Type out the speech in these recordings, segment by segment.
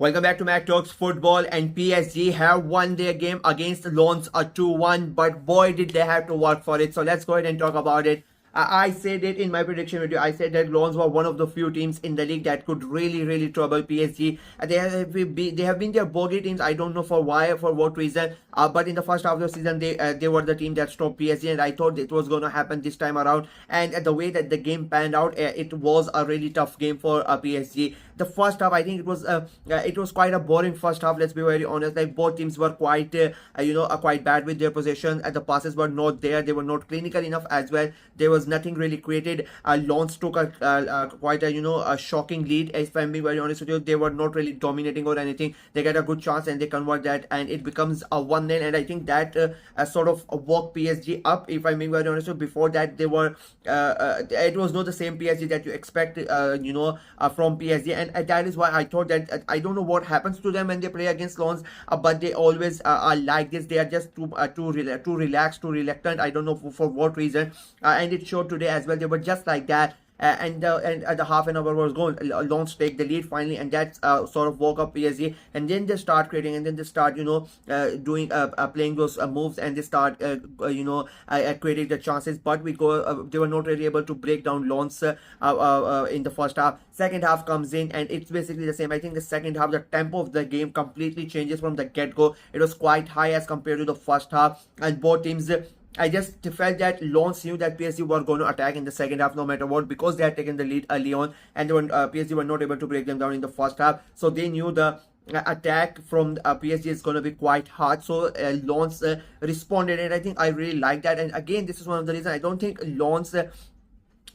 Welcome back to Mac Talks Football, and PSG have won their game against Lens a 2-1, but boy did they have to work for it. So let's go ahead and talk about it. I said it in my prediction video. I said that Lens were one of the few teams in the league that could really trouble PSG. They have been their bogey teams. I don't know for what reason. But in the first half of the season, they were the team that stopped PSG, and I thought it was going to happen this time around. And the way that the game panned out, it was a really tough game for PSG. The first half, I think it was quite a boring first half. Let's be very honest. Like both teams were quite quite bad with their possession, and the passes were not there. They were not clinical enough as well. There was nothing really created. Lens took quite a shocking lead. If I'm being very honest with you, they were not really dominating or anything. They get a good chance and they convert that, and it becomes a 1-0. And I think that sort of woke PSG up. If I'm being very honest with you, before that they were it was not the same PSG that you expect from PSG, and that is why I thought that I don't know what happens to them when they play against Lens, but they always are like this. They are just too relaxed, too reluctant. I don't know for what reason, and it showed today as well. They were just like that. And the half an hour was gone. Lens take the lead finally, and that sort of woke up PSG, and then they start creating, and then they start doing playing those moves, and they start creating the chances. But they were not really able to break down Lens in the first half. Second half comes in, and it's basically the same. I think the second half, the tempo of the game completely changes from the get-go. It was quite high as compared to the first half, and both teams. I just felt that Lens knew that PSG were going to attack in the second half no matter what, because they had taken the lead early on, and PSG were not able to break them down in the first half. So they knew the attack from PSG is going to be quite hard. So Lens responded, and I think I really like that. And again, this is one of the reasons I don't think Lens.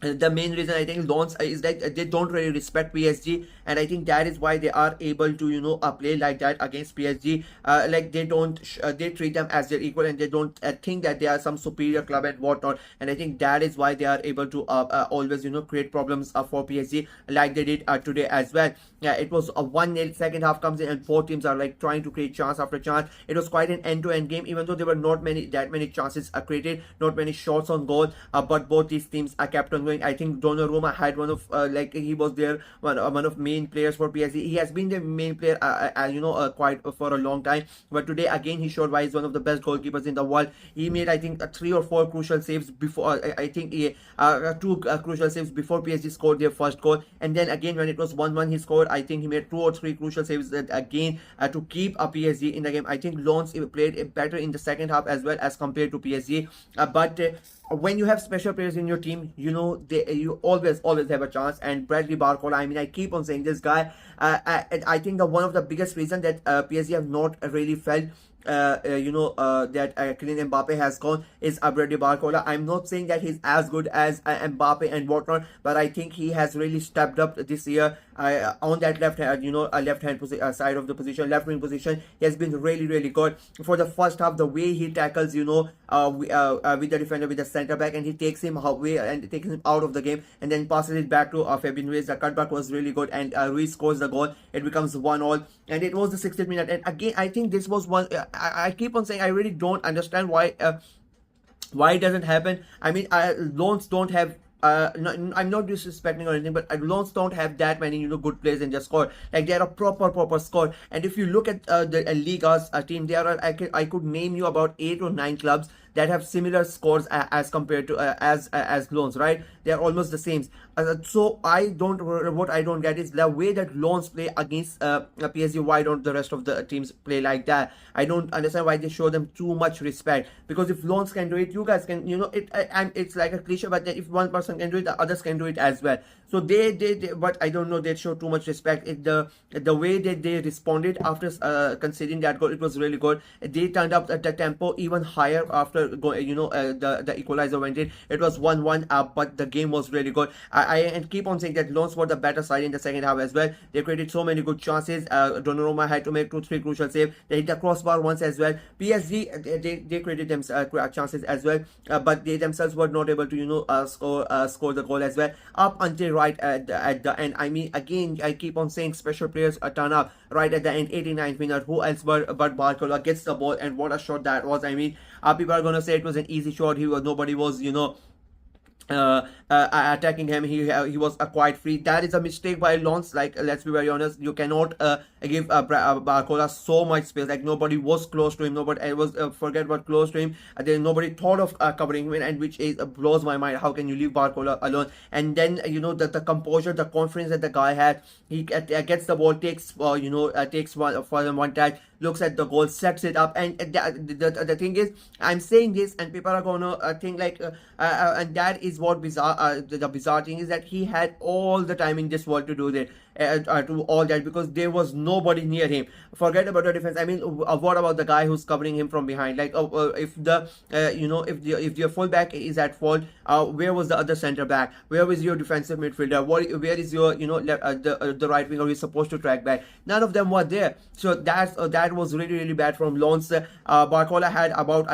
The main reason I think Lens is that they don't really respect PSG, and I think that is why they are able to play like that against PSG. Like they don't they treat them as their equal, and they don't think that they are some superior club and whatnot. And I think that is why they are able to always create problems for PSG like they did today as well. Yeah, it was a 1-0. Second half comes in, and both teams are like trying to create chance after chance. It was quite an end-to-end game, even though there were not that many chances created, not many shots on goal. But both these teams kept on going. I think Donnarumma had one of he was there one of main players for PSG. He has been the main player quite for a long time, but today again he showed why he's one of the best goalkeepers in the world. He made I think 3 or 4 crucial saves before I think he 2 crucial saves before PSG scored their first goal, and then again when it was 1-1 he scored. I think he made 2 or 3 crucial saves again to keep PSG in the game. I think Lens played better in the second half as well as compared to PSG, but when you have special players in your team, you always have a chance. And Bradley Barcola, I mean, I keep on saying this guy. I think one of the biggest reason that PSG have not really felt that Kylian Mbappe has gone is Bradley Barcola. I'm not saying that he's as good as Mbappe and whatnot, but I think he has really stepped up this year on that left hand side of the position, left wing position. He has been really good. For the first half, the way he tackles with the defender, with the centre back, and he takes him away and takes him out of the game, and then passes it back to Fabian Ruiz. The cutback was really good, and Ruiz scores the goal. It becomes 1-1, and it was the 60th minute. And again, I think this was one. I keep on saying I really don't understand why it doesn't happen. I mean, Lens don't have. I'm not disrespecting or anything, but Lens don't have that many good players in their squad. Like they are a proper squad. And if you look at the Liga's team, there are I could name you about 8 or 9 clubs that have similar scores as compared to as Lens, right? They are almost the same. So what I don't get is the way that Lens play against PSG. Why don't the rest of the teams play like that? I don't understand why they show them too much respect. Because if Lens can do it, you guys can. It's like a cliche, but if one person can do it, the others can do it as well. So they but I don't know, they show too much respect. The way that they responded after conceding that goal, it was really good. They turned up the tempo even higher after the equalizer went in. It was 1-1, but the game was really good. I keep on saying that Lens were the better side in the second half as well. They created so many good chances. Donnarumma had to make 2-3 crucial saves. They hit the crossbar once as well. PSG they created them chances as well, but they themselves were not able to score the goal as well up until right at the end. I mean, again, I keep on saying special players turn up right at the end, 89th minute. Who else but Barcola gets the ball, and what a shot that was. I mean, people are gonna say it was an easy shot. Nobody was attacking him. He was quite free. That is a mistake by Lons. Like, let's be very honest, you cannot give Barcola so much space. Like, nobody was close to him. Nobody was forget about close to him. There nobody thought of covering him, and which is blows my mind. How can you leave Barcola alone? And then the composure, the confidence that the guy had. He gets the ball, takes takes one touch, looks at the goal, sets it up, and the thing is, I'm saying this, and people are gonna think like, and that is what bizarre. The bizarre thing is that he had all the time in this world to do that. To all that, because there was nobody near him. Forget about the defense. I mean, what about the guy who's covering him from behind? Like, if the if your fullback is at fault, where was the other center back? Where was your defensive midfielder? Where is your the right winger who is supposed to track back? None of them were there. So that was really bad from Lons. Barcola had about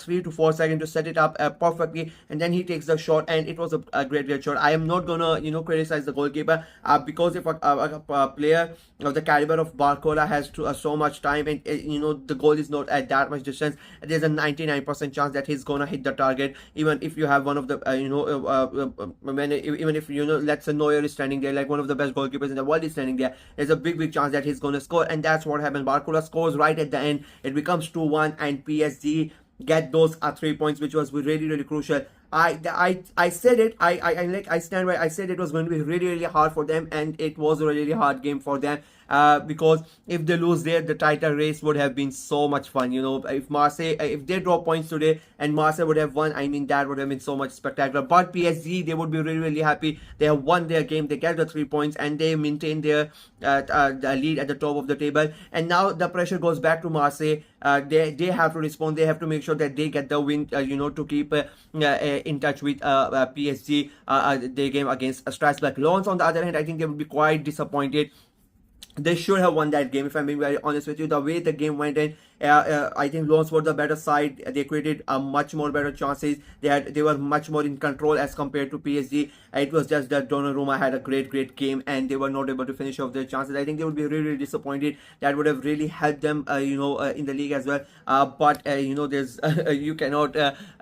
3 to 4 seconds to set it up perfectly, and then he takes the shot, and it was a great shot. I am not gonna criticize the goalkeeper because if a player of the caliber of Barcola has so much time, and the goal is not at that much distance, there's a 99% chance that he's gonna hit the target. Even if you have one of the even if let's say Neuer is standing there, like one of the best goalkeepers in the world is standing there, there's a big chance that he's gonna score, and that's what happened. Barcola scores right at the end. It becomes 2-1, and PSG get those 3 points, which was really crucial. I said it. I stand by. I said it was going to be really hard for them, and it was a really hard game for them. Because if they lose there, the title race would have been so much fun. If Marseille, if they draw points today and Marseille would have won, I mean, that would have been so much spectacular. But PSG, they would be really happy. They have won their game. They get the 3 points, and they maintain their lead at the top of the table. And now the pressure goes back to Marseille. They have to respond. They have to make sure that they get the win. To keep in touch with PSG. Their game against Strasbourg. Lens, on the other hand, I think they would be quite disappointed. They should have won that game, if I'm being very honest with you. The way the game went in, I think Lens were the better side. They created much more better chances. They were much more in control as compared to PSG. It was just that Donnarumma had a great game, and they were not able to finish off their chances. I think they would be really disappointed. That would have really helped them, in the league as well. But there's you cannot,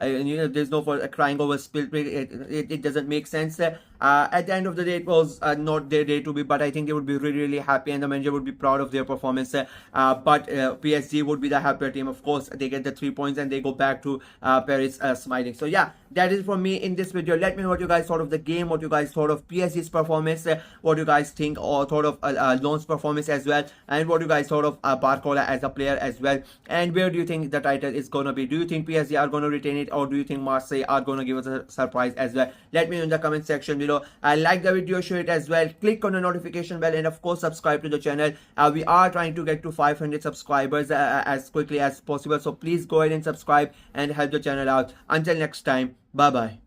there's no for crying over spilled milk. It doesn't make sense. At the end of the day, it was not their day to be, but I think they would be really happy, and the manager would be proud of their performance. But PSG would be the happier team. Of course, they get the 3 points, and they go back to Paris smiling. So yeah, that is from me in this video. Let me know what you guys thought of the game, what you guys thought of PSG's performance, what you guys think or thought of Lens' performance as well, and what you guys thought of Barcola as a player as well. And where do you think the title is gonna be? Do you think PSG are gonna retain it, or do you think Marseille are gonna give us a surprise as well? Let me know in the comment section below. Like the video, share it as well, click on the notification bell, and of course subscribe to the channel. We are trying to get to 500 subscribers as quickly as possible, so please go ahead and subscribe and help the channel out. Until next time, bye bye.